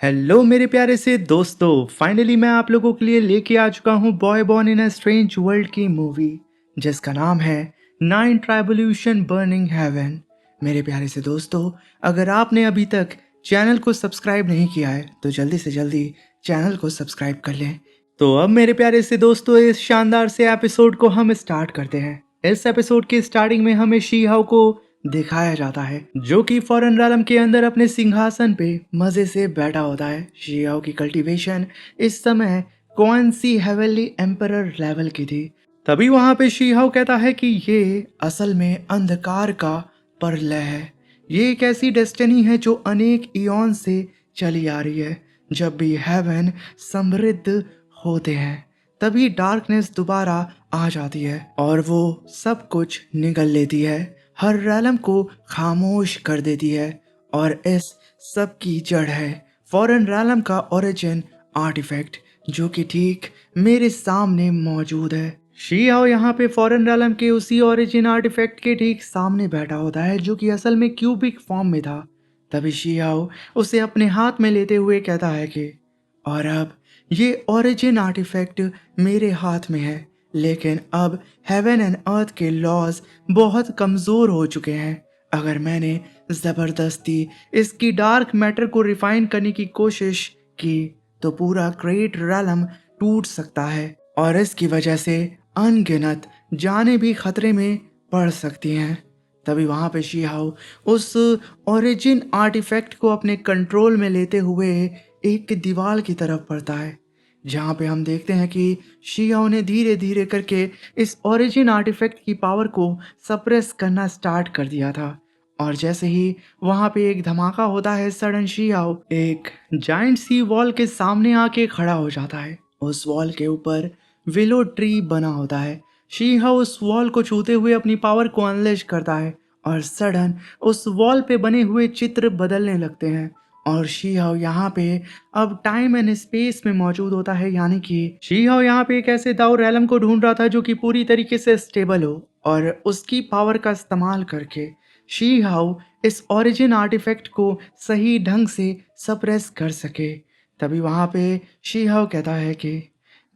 Hello मेरे प्यारे से दोस्तों, फाइनली मैं आप लोगों के लिए लेके आ चुका हूँ boy born in a strange world की मूवी जिसका नाम है नाइन ट्राइबल्यूशन बर्निंग हेवन। मेरे प्यारे से दोस्तों, अगर आपने अभी तक चैनल को सब्सक्राइब नहीं किया है तो जल्दी से जल्दी चैनल को सब्सक्राइब कर लें। तो अब मेरे प्यारे से दोस्तों, इस शानदार से एपिसोड को हम स्टार्ट करते हैं। इस एपिसोड की स्टार्टिंग में हमें शी हाउ को दिखाया जाता है जो कि फॉरेन रालम के अंदर अपने सिंहासन पे मजे से बैठा होता है। शियाओ की कल्टीवेशन इस समय कौन सी हेवनली एम्परर लेवल की थी। तभी वहां पे शिहाओ कहता है कि ये असल में अंधकार का प्रलय है। ये एक ऐसी डेस्टिनी है जो अनेक इयॉन से चली आ रही है। जब भी हेवन समृद्ध होते हैं तभी डार्कनेस दोबारा आ जाती है और वो सब कुछ निगल लेती है, हर रैलम को खामोश कर देती है। और इस सब की जड़ है फॉरेन रैलम का ओरिजिन आर्टिफैक्ट जो कि ठीक मेरे सामने मौजूद है। शियाओ यहाँ पे फॉरेन रैलम के उसी ओरिजिन आर्टिफैक्ट के ठीक सामने बैठा होता है जो कि असल में क्यूबिक फॉर्म में था। तभी शियाओ उसे अपने हाथ में लेते हुए कहता है कि और अब ये ओरिजिन आर्टिफैक्ट मेरे हाथ में है, लेकिन अब हेवन एंड अर्थ के लॉज बहुत कमज़ोर हो चुके हैं। अगर मैंने ज़बरदस्ती इसकी डार्क मैटर को रिफाइन करने की कोशिश की तो पूरा ग्रेट रैलम टूट सकता है और इसकी वजह से अनगिनत जानें भी खतरे में पड़ सकती हैं। तभी वहाँ पे शिहाओ उस ओरिजिन आर्टिफैक्ट को अपने कंट्रोल में लेते हुए एक दीवार की तरफ बढ़ता है, जहाँ पे हम देखते हैं कि शियाओ ने धीरे धीरे करके इस ओरिजिन आर्टिफैक्ट की पावर को सप्रेस करना स्टार्ट कर दिया था। और जैसे ही वहाँ पे एक धमाका होता है, सडन शियाओ एक जाइंट सी वॉल के सामने आके खड़ा हो जाता है। उस वॉल के ऊपर विलो ट्री बना होता है। शिहाओ उस वॉल को छूते हुए अपनी पावर को अनलेश करता है और सडन उस वॉल पे बने हुए चित्र बदलने लगते हैं और शिहाओ यहाँ पे अब टाइम एंड स्पेस में मौजूद होता है। यानी कि शिहाओ यहाँ पे एक ऐसे दाऊ रैलम को ढूंढ रहा था जो कि पूरी तरीके से स्टेबल हो और उसकी पावर का इस्तेमाल करके शिहाओ इस ओरिजिन आर्टिफैक्ट को सही ढंग से सप्रेस कर सके। तभी वहाँ पे शिहाओ कहता है कि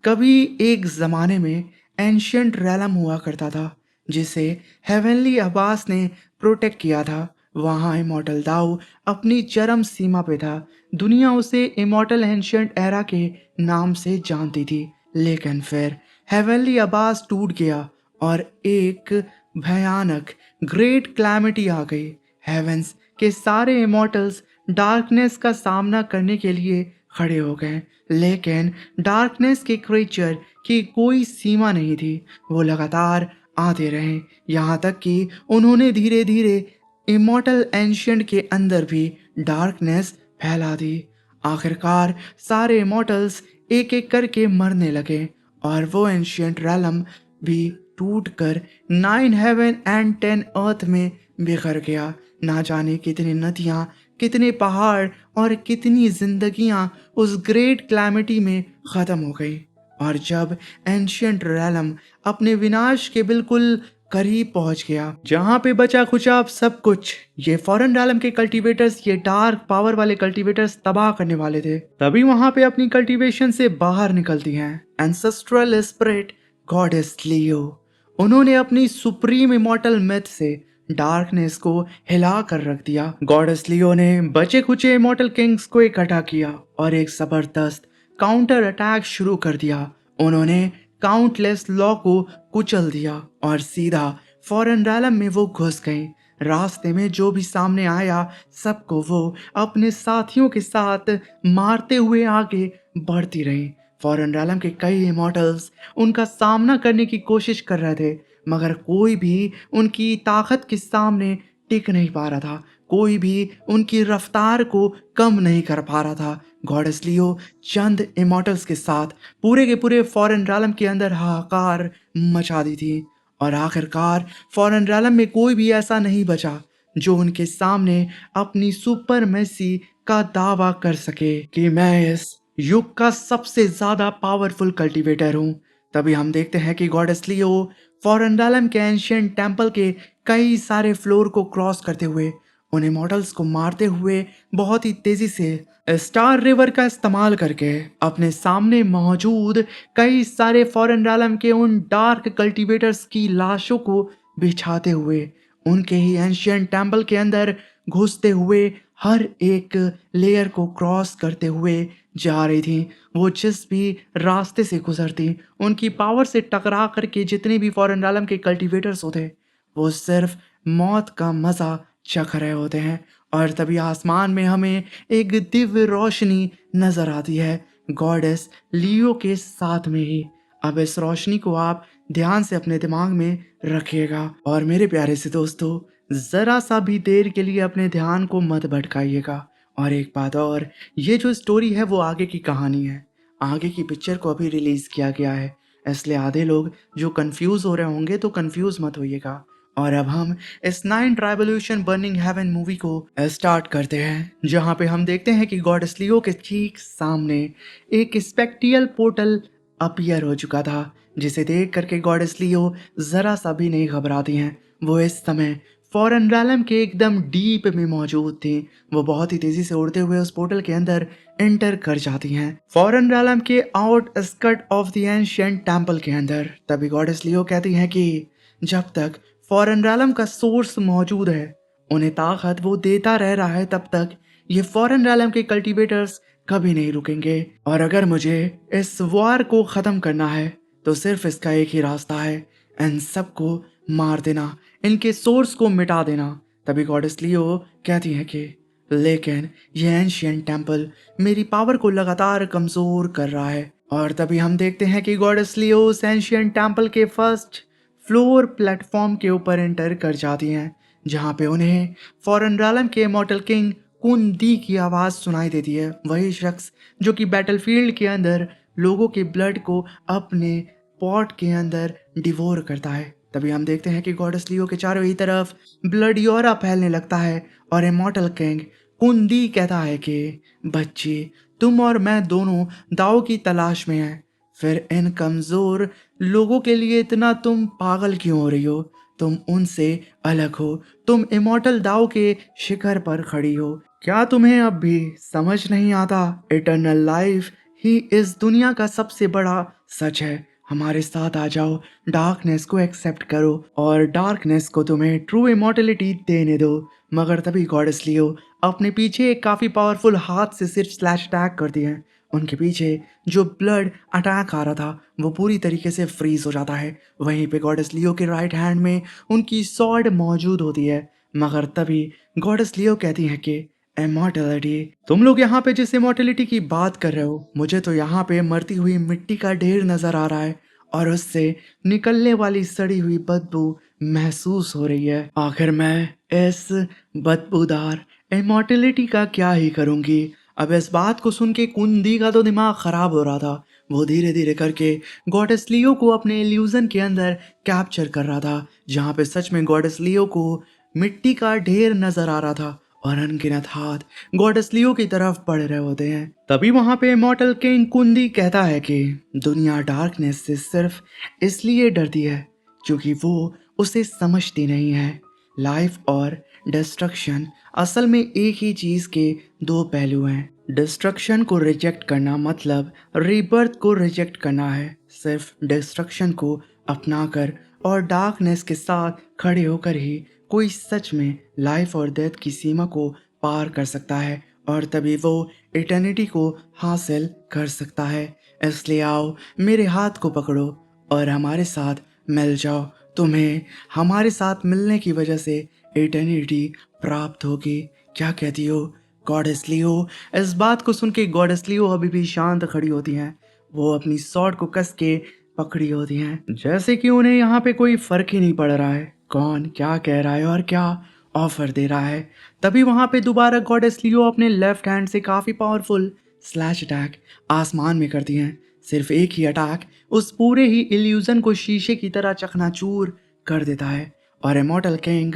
कभी एक ज़माने में एंशियंट रैलम हुआ करता था जिसे हेवनली अब्बास ने प्रोटेक्ट किया था। वहाँ इमॉर्टल दाऊ अपनी चरम सीमा पे था। दुनिया उसे इमॉर्टल एंशियंट एरा के नाम से जानती थी, लेकिन फिर हेवनली अब्बास टूट गया और एक भयानक ग्रेट क्लैमिटी आ गई। हेवेंस के सारे इमॉर्टल्स डार्कनेस का सामना करने के लिए खड़े हो गए, लेकिन डार्कनेस के क्रीचर की कोई सीमा नहीं थी। वो लगातार आते रहे, यहाँ तक कि उन्होंने धीरे धीरे इमॉर्टल एंशियंट के अंदर भी डार्कनेस फैला दी। आखिरकार सारे इमॉर्टल्स एक एक करके मरने लगे और वो एंशियंट रैलम भी टूट कर 9 हेवन एंड 10 अर्थ में बिखर गया। ना जाने कितनी नदियाँ, कितने पहाड़ और कितनी जिंदगियां उस ग्रेट क्लैमिटी में ख़त्म हो गई। और जब एंशियंट रैलम अपने विनाश के बिल्कुल करीब पहुंच गया, जहां पे बचा खुचा अब सब कुछ ये फॉरेन रैलम के कल्टीवेटर्स, ये डार्क पावर वाले कल्टीवेटर्स तबाह करने वाले थे, तभी वहां पे अपनी कल्टीवेशन से बाहर निकलती हैं एंसेस्ट्रल स्पिरिट गॉडेस लियो। उन्होंने अपनी सुप्रीम इमॉर्टल मिथ से डार्कनेस को हिला कर रख दिया। गॉडेस लियो ने बचे खुचे इमॉर्टल किंग्स को इकट्ठा किया और एक जबरदस्त काउंटर अटैक शुरू कर दिया। उन्होंने काउंटलेस लॉ को कुचल दिया और सीधा फॉरेन रैलम में वो घुस गई। रास्ते में जो भी सामने आया सबको वो अपने साथियों के साथ मारते हुए आगे बढ़ती रही। फॉरेन रैलम के कई इमॉर्टल्स उनका सामना करने की कोशिश कर रहे थे, मगर कोई भी उनकी ताकत के सामने टिक नहीं पा रहा था। कोई भी उनकी रफ्तार को कम नहीं कर पा रहा था। गॉडेस लियो चंद इमॉर्टल्स के साथ पूरे के पूरे फॉरेन रैलम के अंदर हाहाकार मचा दी थी और आखिरकार फॉरेन रैलम में कोई भी ऐसा नहीं बचा जो उनके सामने अपनी सुपर मेसी का दावा कर सके कि मैं इस युग का सबसे ज्यादा पावरफुल कल्टीवेटर हूँ। तभी हम देखते हैं कि गॉडेस लियो फॉरेन रैलम के एंशियंट टेम्पल के कई सारे फ्लोर को क्रॉस करते हुए उन्हें मॉडल्स को मारते हुए बहुत ही तेजी से स्टार रिवर का इस्तेमाल करके अपने सामने मौजूद कई सारे फॉरेन रैलम के उन डार्क कल्टीवेटर्स की लाशों को बिछाते हुए उनके ही एंशियंट टेम्पल के अंदर घुसते हुए हर एक लेयर को क्रॉस करते हुए जा रही थी। वो जिस भी रास्ते से गुजरती उनकी पावर से टकरा करके जितने भी फॉरेन रैलम के कल्टीवेटर्स होते वो सिर्फ मौत का मजा चख रहे होते हैं। और तभी आसमान में हमें एक दिव्य रोशनी नजर आती है गॉडेस लियो के साथ में ही। अब इस रोशनी को आप ध्यान से अपने दिमाग में रखिएगा और मेरे प्यारे से दोस्तों जरा सा भी देर के लिए अपने ध्यान को मत भटकाइएगा। और एक बात और, ये जो स्टोरी है वो आगे की कहानी है, आगे की पिक्चर को अभी रिलीज किया गया है, इसलिए आधे लोग जो कंफ्यूज हो रहे होंगे तो कंफ्यूज मत होइएगा। और अब हम इस ninth revolution burning heaven movie को स्टार्ट करते हैं, जहां पे हम देखते हैं कि गॉडेस लियो के ठीक सामने एक स्पेक्ट्रियल पोर्टल अपीयर हो चुका था, जिसे देख करके गॉडेस लियो जरा सा भी नहीं घबराती हैं। वो इस समय फॉरेन रैलम के एकदम डीप में मौजूद थी। वो बहुत ही तेजी से उड़ते हुए उस पोर्टल के अंदर एंटर कर जाती हैं फॉरेन रैलम के out skirt of the ancient temple के अंदर। तभी गॉडेस लियो कहती हैं कि जब तक फॉरेन रैलम का सोर्स मौजूद है, उन्हें ताकत वो देता रह रहा है, तब तक ये फॉरेन रैलम के कल्टीवेटर्स कभी नहीं रुकेंगे। और अगर मुझे इस वॉर को खत्म करना है तो सिर्फ इसका एक ही रास्ता है, इन सबको मार देना, इनके सोर्स को मिटा देना। तभी गॉडेस लियो कहती है कि लेकिन ये एंशिएंट टेम्पल मेरी पावर को लगातार कमजोर कर रहा है। और तभी हम देखते हैं कि गॉडेस लियो उस एंशिएंट टेम्पल के फर्स्ट फ्लोर प्लेटफॉर्म के ऊपर एंटर कर जाती हैं, जहां पे उन्हें फॉरेन रैलम के इमॉर्टल किंग कुन दी की आवाज़ सुनाई देती है। वही शख्स जो कि बैटलफील्ड के अंदर लोगों के ब्लड को अपने पॉट के अंदर डिवोर करता है। तभी हम देखते हैं कि गॉडेस लियो के चारों ही तरफ ब्लड योरा फैलने लगता है और इमॉर्टल किंग कुन दी कहता है कि बच्ची, तुम और मैं दोनों दाव की तलाश में हैं। फिर इन कमज़ोर लोगों के लिए इतना तुम पागल क्यों हो रही हो? तुम उनसे अलग हो, तुम इमॉर्टल दाव के शिखर पर खड़ी हो। क्या तुम्हें अब भी समझ नहीं आता? इटर्नल लाइफ ही इस दुनिया का सबसे बड़ा सच है। हमारे साथ आ जाओ, डार्कनेस को एक्सेप्ट करो और डार्कनेस को तुम्हें ट्रू इमॉर्टलिटी देने दो। मगर तभी गॉडेस लियो अपने पीछे एक काफ़ी पावरफुल हाथ से सिर्फ स्लैश अटैक करती हैं। उनके पीछे जो ब्लड अटैक आ रहा था वो पूरी तरीके से फ्रीज हो जाता है। वहीं पे गॉडेस लियो के राइट हैंड में उनकी स्वॉर्ड मौजूद होती है। मगर तभी गॉडेस लियो कहती हैं कि इमॉर्टलिटी, तुम लोग यहाँ पे जिस इमॉर्टलिटी की बात कर रहे हो, मुझे तो यहाँ पे मरती हुई मिट्टी का ढेर नजर आ रहा है और उससे निकलने वाली सड़ी हुई बदबू महसूस हो रही है। आखिर मैं इस बदबूदार इमॉर्टलिटी का क्या ही करूंगी? अब इस बात को सुन के कुंदी का तो दिमाग खराब हो रहा था। वो धीरे धीरे करके गॉडेस लियो को अपने इल्यूजन के अंदर कैप्चर कर रहा था, जहाँ पे सच में गॉडेस लियो को मिट्टी का ढेर नजर आ रहा था और अनगिनत हाथ गॉडेस लियो की तरफ बढ़ रहे होते हैं। तभी वहां पे इमॉर्टल किंग कुंदी कहता है कि दुनिया डार्कनेस से सिर्फ इसलिए डरती है क्योंकि वो उसे समझती नहीं है। लाइफ और डिस्ट्रक्शन असल में एक ही चीज के दो पहलू हैं। डिस्ट्रक्शन को रिजेक्ट करना मतलब रीबर्थ को रिजेक्ट करना है। सिर्फ डिस्ट्रक्शन को अपनाकर और डार्कनेस के साथ खड़े होकर ही कोई सच में लाइफ और डेथ की सीमा को पार कर सकता है और तभी वो इटर्निटी को हासिल कर सकता है। इसलिए आओ, मेरे हाथ को पकड़ो और हमारे साथ मिल जाओ। तुम्हें हमारे साथ मिलने की वजह से इटर्निटी प्राप्त होगी। क्या कहती हो गॉडेस लियो? इस बात को सुन के गॉडेस लियो अभी भी शांत खड़ी होती हैं। वो अपनी स्वॉर्ड को कस के पकड़ी होती हैं, जैसे कि उन्हें यहाँ पे कोई फर्क ही नहीं पड़ रहा है कौन क्या कह रहा है और क्या ऑफर दे रहा है। तभी वहां पे दोबारा गॉडेस लियो अपने लेफ्ट हैंड से काफी पावरफुल स्लैश अटैक आसमान में करती हैं। सिर्फ एक ही अटैक उस पूरे ही इल्यूजन को शीशे की तरह चकनाचूर कर देता है और इमॉर्टल किंग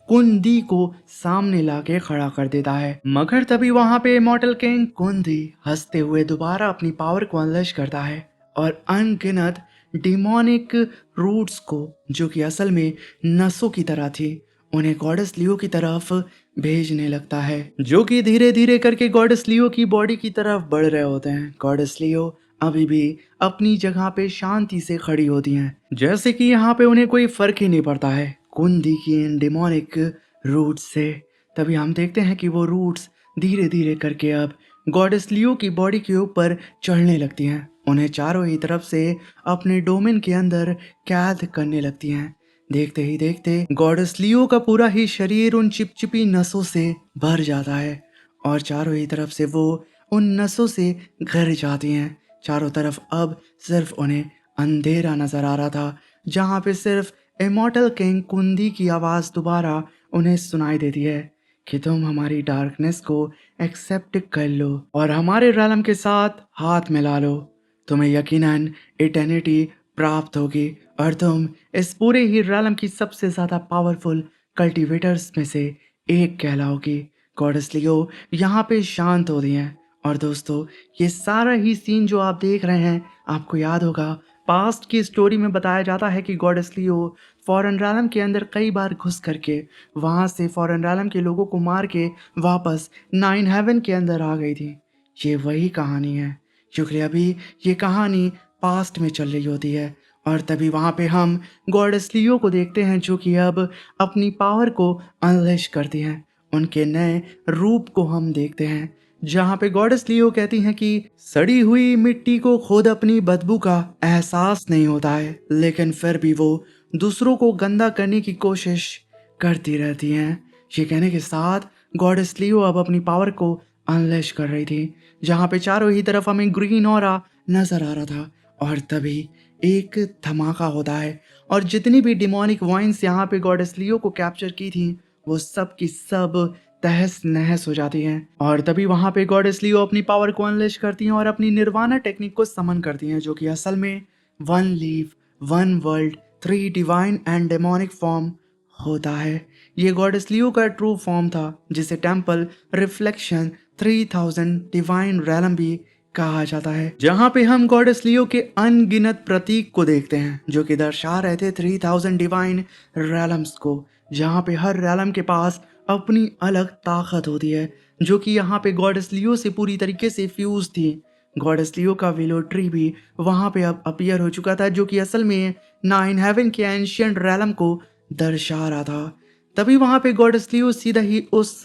कुंदी को सामने लाके खड़ा कर देता है। मगर तभी वहां पे इमॉर्टल किंग कुंदी हंसते हुए दोबारा अपनी पावर को अनलेश करता है और अनगिनत डिमोनिक रूट्स को, जो कि असल में नसों की तरह थी, उन्हें गॉडेस लियो की तरफ भेजने लगता है, जो कि धीरे धीरे करके गॉडेस लियो की बॉडी की तरफ बढ़ रहे होते हैं। गॉडेस लियो अभी भी अपनी जगह पे शांति से खड़ी होती हैं, जैसे कि यहाँ पे उन्हें कोई फर्क ही नहीं पड़ता है कुंदी की इन डिमोनिक रूट्स से। तभी हम देखते हैं कि वो रूट्स धीरे धीरे करके अब गॉडेस लियो की बॉडी के ऊपर चढ़ने लगती हैं, उन्हें चारों ही तरफ से अपने डोमेन के अंदर कैद करने लगती हैं। देखते ही देखते गॉडेस लियो का पूरा ही शरीर उन चिपचिपी नसों से भर जाता है और चारों ही तरफ से वो उन नसों से घिर जाती हैं। चारों तरफ अब सिर्फ उन्हें अंधेरा नजर आ रहा था, जहाँ पे सिर्फ इमॉर्टल किंग कुंदी की आवाज़ दोबारा उन्हें सुनाई देती है कि तुम हमारी डार्कनेस को एक्सेप्ट कर लो और हमारे रैलम के साथ हाथ मिला लो। तुम्हें यकीनन इटर्निटी प्राप्त होगी और तुम इस पूरे ही रैलम की सबसे ज़्यादा पावरफुल कल्टीवेटर्स में से एक कहलाओगी। गॉडेस लियो यहाँ पे शांत होती हैं। और दोस्तों, ये सारा ही सीन जो आप देख रहे हैं, आपको याद होगा पास्ट की स्टोरी में बताया जाता है कि गॉडेस लियो फॉरेन रैलम के अंदर कई बार घुस करके वहाँ से फॉरेन रैलम के लोगों को मार के वापस नाइन हेवन के अंदर आ गई थी। ये वही कहानी है, क्योंकि अभी ये कहानी पास्ट में चल रही होती है। और तभी वहाँ पे हम गॉडेस लियो को देखते हैं, जो कि अब अपनी पावर को अनलेश करती हैं। उनके नए रूप को हम देखते हैं, जहाँ पे गॉडेस लियो कहती हैं कि सड़ी हुई मिट्टी को खुद अपनी बदबू का एहसास नहीं होता है, लेकिन फिर भी वो दूसरों को गंदा करने की कोशिश करती रहती हैं। ये कहने के साथ गॉडेस लियो अब अपनी पावर को अनलेश कर रही थी, जहाँ पे चारों ही तरफ हमें ग्रीन ऑरा नजर आ रहा था। और तभी एक धमाका होता है और जितनी भी डिमोनिक वाइन्स यहाँ पे गॉडेस लियो को कैप्चर की थी, वो सब की सब तहस नहस हो जाती हैं। और तभी वहाँ पे गॉडेस लियो अपनी पावर को अनलेश करती हैं और अपनी निर्वाणा टेक्निक को समन करती हैं, जो कि असल में one leave one world three divine and demonic form होता है। ये गॉडेस लियो का ट्रू फॉर्म था, जिसे टेम्पल रिफ्लेक्शन 3000 डिवाइन रैलम भी कहा जाता है, जहाँ पे हम गॉडेस लियो के अनगिनत प्रतीक को देखते हैं, जो कि दर्शा रहे थे 3000 डिवाइन रैलम्स को, जहाँ पे हर रैलम के पास अपनी अलग ताकत होती है, जो कि यहाँ पे गॉडेस लियो से पूरी तरीके से फ्यूज थी। गॉडेस लियो का विलो ट्री भी वहाँ पे अब अपीयर हो चुका था, जो कि असल में नाइन हेवन के एंशियंट रैलम को दर्शा रहा था। तभी वहाँ पे गॉडेस लियो सीधा ही उस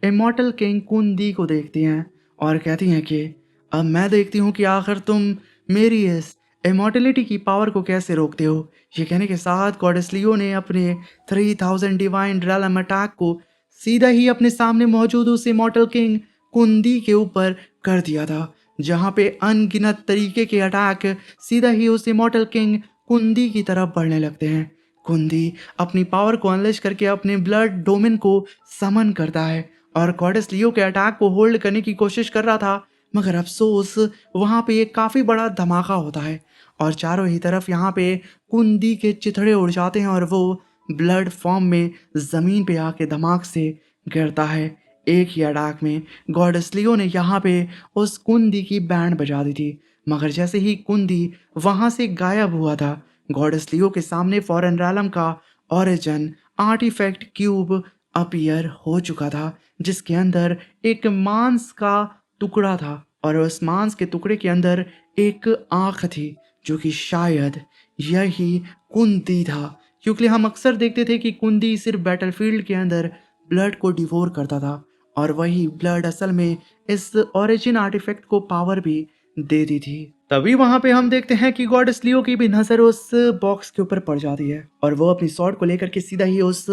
इमॉर्टल किंग कुंदी को देखती हैं और कहती हैं कि अब मैं देखती हूँ कि आखिर तुम मेरी इस इमॉर्टलिटी की पावर को कैसे रोकते हो। ये कहने के साथ गॉडेस लियो ने अपने 3000 डिवाइन रैलम अटैक को सीधा ही अपने सामने मौजूद उस इमॉर्टल किंग कुंदी के ऊपर कर दिया था, जहाँ पे अनगिनत तरीके के अटैक सीधा ही उस इमॉर्टल किंग कुंदी की तरफ बढ़ने लगते हैं। कुंदी अपनी पावर को अनलेश करके अपने ब्लड डोमेन को समन करता है और गॉडेस लियो के अटैक को होल्ड करने की कोशिश कर रहा था, मगर अफसोस वहाँ पे एक काफ़ी बड़ा धमाका होता है और चारों ही तरफ यहाँ पे कुंदी के चिथड़े उड़ जाते हैं और वो ब्लड फॉर्म में ज़मीन पे आके धमाक से गिरता है। एक ही अटैक में गॉडेस लियो ने यहाँ पे उस कुंदी की बैंड बजा दी थी, मगर जैसे ही कुंदी वहाँ से गायब हुआ था, गॉडेस लियो के सामने फॉरेन रैलम का ओरिजिन आर्टिफैक्ट क्यूब अपीयर हो चुका था, जिसके अंदर एक मांस का टुकड़ा था और उस मांस के टुकड़े के अंदर एक आँख थी, जो कि शायद यही कुंदी था। क्योंकि हम अक्सर देखते थे कि कुंदी सिर्फ बैटलफील्ड के अंदर ब्लड को डिवोर करता था और वही ब्लड असल में इस ओरिजिन आर्टिफैक्ट को पावर भी देती थी। तभी वहां पे हम देखते हैं कि गॉडेस लियो की भी नजर उस बॉक्स के ऊपर पड़ जाती है और वो अपनी स्वॉर्ड को लेकर के सीधा ही उस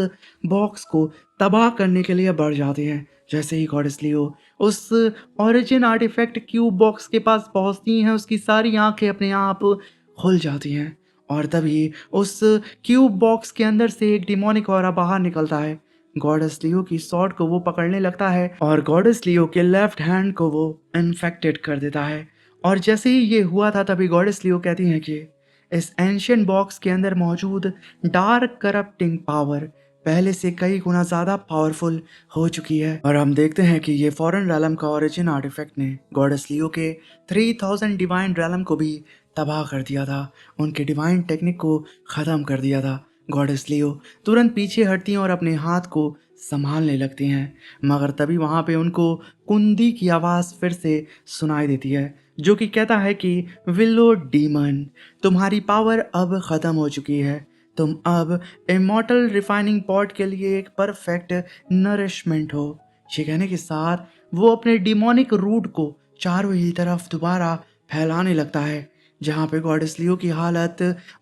बॉक्स को तबाह करने के लिए बढ़ जाती है। जैसे ही गॉडेस लियो उस ओरिजिन आर्टिफैक्ट क्यूब बॉक्स के पास पहुंचती हैं, उसकी सारी आंखें अपने आप खुल जाती हैं और तभी उस क्यूब बॉक्स के अंदर से एक डिमोनिक ऑरा बाहर निकलता है। गॉडेस लियो की स्वॉर्ड को वो पकड़ने लगता है और गॉडेस लियो के लेफ्ट हैंड को वो इन्फेक्टेड कर देता है। और जैसे ही ये हुआ था, तभी गॉडेस लियो कहती हैं कि इस एंशियंट बॉक्स के अंदर मौजूद डार्क करप्टिंग पावर पहले से कई गुना ज़्यादा पावरफुल हो चुकी है। और हम देखते हैं कि ये फॉरेन रैलम का ओरिजिन आर्टिफैक्ट ने गॉडेस लियो के 3000 डिवाइन रैलम को भी तबाह कर दिया था, उनके डिवाइन टेक्निक को ख़त्म कर दिया था। गॉडेस लियो तुरंत पीछे हटती हैं और अपने हाथ को संभालने लगती हैं। मगर तभी वहाँ पे उनको कुंदी की आवाज़ फिर से सुनाई देती है, जो कि कहता है कि विलो डीमन, तुम्हारी पावर अब ख़त्म हो चुकी है। तुम अब इमॉर्टल रिफाइनिंग पॉट के लिए एक परफेक्ट नरिशमेंट हो। ये कहने के साथ वो अपने डिमोनिक रूट को चारों ही तरफ दोबारा फैलाने लगता है, जहाँ पे गॉडेस लियो की हालत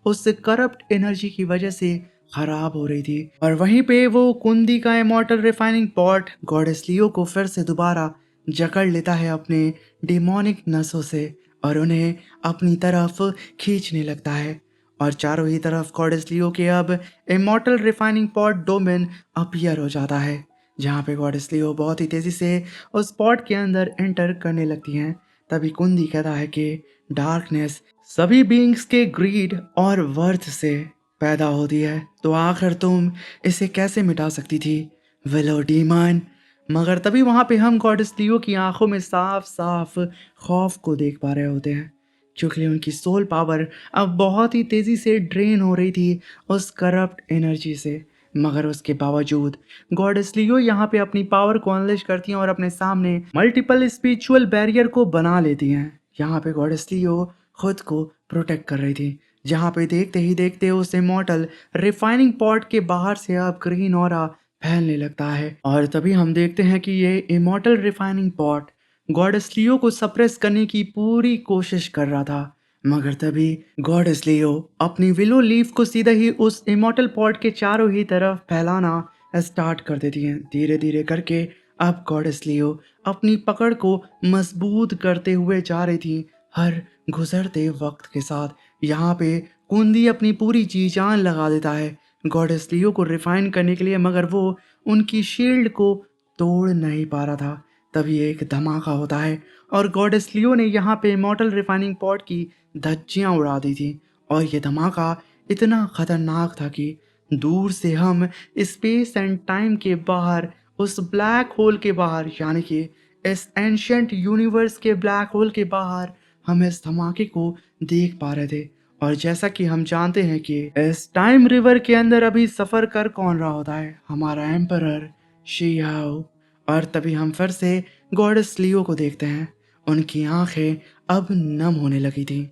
उस करप्ट एनर्जी की वजह से खराब हो रही थी। और वहीं पे वो कुंदी का इमॉर्टल रिफाइनिंग पॉट गॉडेस लियो को फिर से दोबारा जकड़ लेता है अपने डिमोनिक नसों से और उन्हें अपनी तरफ खींचने लगता है। और चारों ही तरफ गॉडेस लियो के अब immortal refining pot domain appear हो जाता है, जहाँ पे गॉडेस लियो बहुत ही तेज़ी से उस पॉट के अंदर एंटर करने लगती हैं। तभी कुंदी कहता है कि डार्कनेस सभी बीइंग्स के ग्रीड और वर्थ से पैदा होती है, तो आखिर तुम इसे कैसे मिटा सकती थी विलो डीमन। मगर तभी वहाँ पे हम गॉडेस लियो की आंखों में साफ साफ खौफ को देख पा रहे होते हैं, क्योंकि उनकी सोल पावर अब बहुत ही तेज़ी से ड्रेन हो रही थी उस करप्ट एनर्जी से। मगर उसके बावजूद गॉडेस लियो यहाँ पे अपनी पावर को अनलेश करती हैं और अपने सामने मल्टीपल स्पिरिचुअल बैरियर को बना लेती हैं। यहाँ पे गॉडेस लियो खुद को प्रोटेक्ट कर रही थी, जहाँ पे देखते ही देखते उस इमॉर्टल रिफाइनिंग पॉट के बाहर से अब ग्रीन ऑरा फैलने लगता है। और तभी हम देखते हैं कि ये इमॉर्टल रिफाइनिंग पॉट गॉडेस लियो को सप्रेस करने की पूरी कोशिश कर रहा था। मगर तभी गॉडेस लियो अपनी विलो लीफ को सीधा ही उस इमॉर्टल पॉट के चारों ही तरफ फैलाना स्टार्ट कर देती हैं। धीरे धीरे करके अब गॉडेस लियो अपनी पकड़ को मजबूत करते हुए जा रही थी हर गुजरते वक्त के साथ। यहाँ पे कुंदी अपनी पूरी जी जान लगा देता है गॉडेस लियो को रिफाइन करने के लिए, मगर वो उनकी शील्ड को तोड़ नहीं पा रहा था। तभी एक धमाका होता है और गॉडेस लियो ने यहाँ पे इमॉर्टल रिफाइनिंग पॉट की धज्जियाँ उड़ा दी थी। और ये धमाका इतना खतरनाक था कि दूर से हम स्पेस एंड टाइम के बाहर उस ब्लैक होल के बाहर, यानी कि इस एंशियंट यूनिवर्स के ब्लैक होल के बाहर हम इस धमाके को देख पा रहे थे। और जैसा कि हम जानते हैं कि इस टाइम रिवर के अंदर अभी सफ़र कर कौन रहा होता है, हमारा एम्परर शियाओ। और तभी हम फिर से गॉडेस लियो को देखते हैं। उनकी आंखें अब नम होने लगी थी,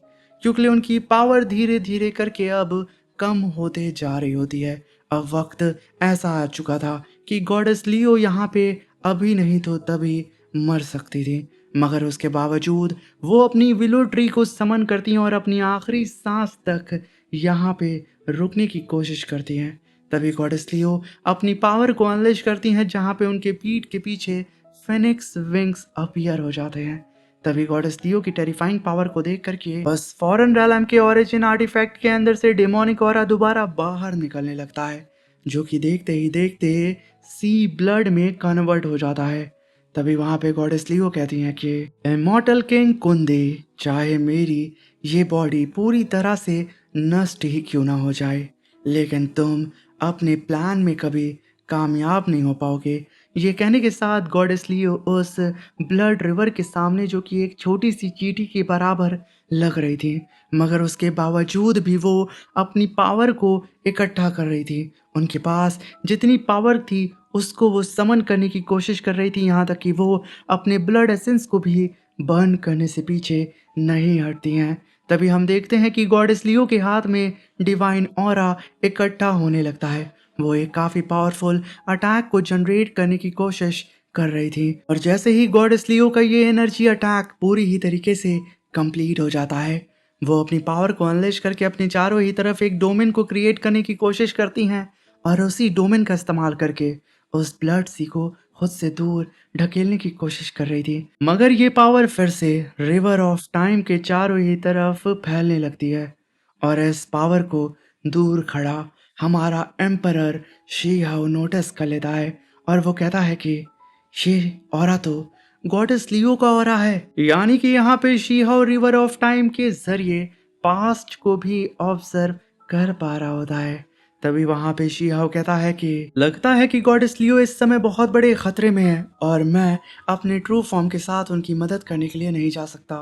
क्योंकि उनकी पावर धीरे धीरे करके अब कम होते जा रही होती है। अब वक्त ऐसा आ चुका था कि गॉडेस लियो यहाँ पे अभी नहीं तो तभी मर सकती थी। मगर उसके बावजूद वो अपनी विलो ट्री को समन करती हैं और अपनी आखिरी सांस तक यहाँ पे रुकने की कोशिश करती हैं। तभी गॉडेस लियो अपनी पावर को अनलेश करती हैं, जहाँ पे उनके पीठ के पीछे फेनिक्स विंग्स अपीयर हो जाते हैं। तभी गॉडेस लियो की टेरिफाइंग पावर को देख करके बस फॉरेन रैलम के ओरिजिन आर्टिफैक्ट के अंदर से डेमोनिक ऑरा दोबारा बाहर निकलने लगता है, जो कि देखते ही देखते सी ब्लड में कन्वर्ट हो जाता है। तभी वहां पे गॉडेस लियो कहती हैं कि इमॉर्टल किंग कुंदी, चाहे मेरी ये बॉडी पूरी तरह से नष्ट ही क्यों ना हो जाए, लेकिन तुम अपने प्लान में कभी कामयाब नहीं हो पाओगे। ये कहने के साथ गॉडेस लियो उस ब्लड रिवर के सामने, जो कि एक छोटी सी चींटी के बराबर लग रही थी, मगर उसके बावजूद भी वो अपनी पावर को इकट्ठा कर रही थी। उनके पास जितनी पावर थी उसको वो समन करने की कोशिश कर रही थी, यहाँ तक कि वो अपने ब्लड एसेंस को भी बर्न करने से पीछे नहीं हटती हैं। तभी हम देखते हैं कि गॉडेस लियो के हाथ में डिवाइन ऑरा इकट्ठा होने लगता है। वो एक काफ़ी पावरफुल अटैक को जनरेट करने की कोशिश कर रही थी। और जैसे ही गॉडेस लियो का ये एनर्जी अटैक पूरी ही तरीके से कंप्लीट हो जाता है, वो अपनी पावर को अनलेश करके अपने चारों ही तरफ एक डोमेन को क्रिएट करने की कोशिश करती हैं और उसी डोमेन का इस्तेमाल करके उस ब्लड सी को खुद से दूर ढकेलने की कोशिश कर रही थी। मगर ये पावर फिर से रिवर ऑफ टाइम के चारों ही तरफ फैलने लगती है और इस पावर को दूर खड़ा हमारा एम्परर शी हाउ नोटिस कर लेता है और वो कहता है कि ये ऑरा तो गॉडेस लियो का ऑरा है, यानी कि यहाँ पे she how river of time के जरिए पास्ट को भी ऑब्जर्व कर पा रहा होता है। तभी वहां पे शी हाउ कहता है कि लगता है कि गॉडेस लियो इस समय बहुत बड़े खतरे में है और मैं अपने ट्रू फॉर्म के साथ उनकी मदद करने के लिए नहीं जा सकता,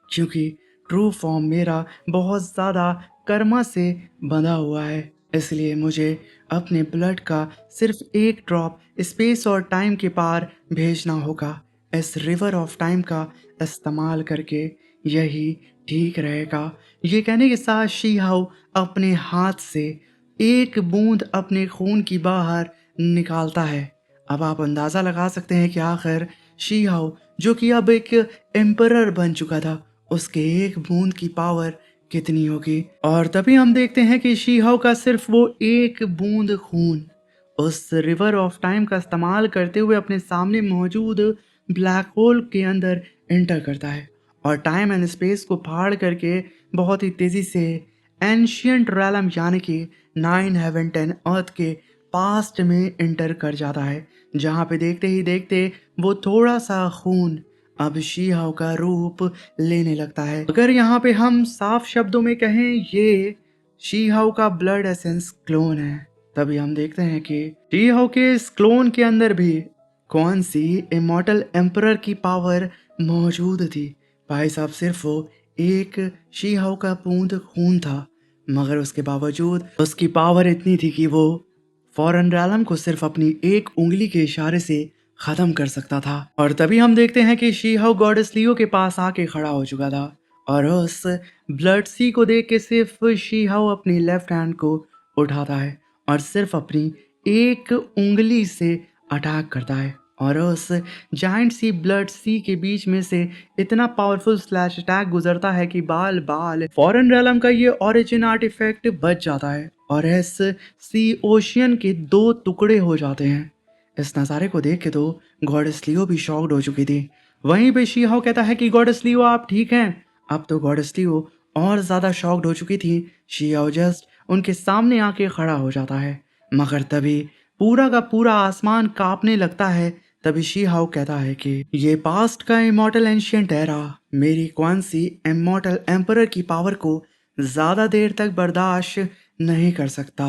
क्योंकि ट्रू फॉर्म मेरा बहुत ज़्यादा कर्मा से बंधा हुआ है। इसलिए मुझे अपने ब्लड का सिर्फ एक ड्रॉप स्पेस और टाइम के पार भेजना होगा। इस रिवर ऑफ टाइम का इस्तेमाल करके यही ठीक रहेगा। ये कहने के साथ शी हाउ अपने हाथ से एक बूंद अपने खून की बाहर निकालता है। अब आप अंदाज़ा लगा सकते हैं कि आखिर शी हाउ जो कि अब एक एम्परर बन चुका था, उसके एक बूंद की पावर कितनी होगी। और तभी हम देखते हैं कि शी हाउ का सिर्फ वो एक बूंद खून उस रिवर ऑफ टाइम का इस्तेमाल करते हुए अपने सामने मौजूद ब्लैक होल के अंदर एंटर करता है और टाइम एंड स्पेस को फाड़ करके बहुत ही तेजी से एंशियंट रैलम यानी कि 9 हेवन 10 अर्थ के पास्ट में एंटर कर जाता है, जहाँ पे देखते ही देखते वो थोड़ा सा खून अब शी हाउ का रूप लेने लगता है। अगर यहाँ पे हम साफ शब्दों में कहें, ये शी हाउ का ब्लड एसेंस क्लोन है। तभी हम देखते हैं कि शी हाउ के इस क्लोन के अंदर भी कौन सी इमॉर्टल एम्परर की पावर मौजूद थी। भाई साहब, सिर्फ वो एक शी हाउ का बूंद खून था, मगर उसके बावजूद उसकी पावर इतनी थी कि वो फॉरेन रैलम को सिर्फ अपनी एक उंगली के इशारे से खत्म कर सकता था। और तभी हम देखते हैं कि शी हाउ गॉडेस लियो के पास आके खड़ा हो चुका था और उस ब्लड सी को देख के सिर्फ शी हाउ अपनी लेफ्ट हैंड को उठाता है और सिर्फ अपनी एक उंगली से अटैक करता है और उस जाइंट सी ब्लड सी के बीच में से इतना पावरफुल स्लैश अटैक गुजरता है कि बाल बाल फॉरेन रेलम का ये ओरिजिन आर्टिफैक्ट बच जाता है और इस सी ओशियन के दो टुकड़े हो जाते हैं। इस नज़ारे को देख के तो गॉडेस लियो भी शॉक्ड हो चुकी थी। वहीं पे शी हाउ कहता है कि गॉडेस लियो आप ठीक हैं। अब तो गॉडेस लियो और ज़्यादा शॉक्ड हो चुकी थी। शी हाउ जस्ट उनके सामने आके खड़ा हो जाता है, मगर तभी पूरा का पूरा आसमान कांपने लगता है। तभी शी हाउ कहता है कि ये पास्ट का इमॉर्टल एंशियंट एरा मेरी कौन सी इमॉर्टल एम्परर की पावर को ज़्यादा देर तक बर्दाश्त नहीं कर सकता।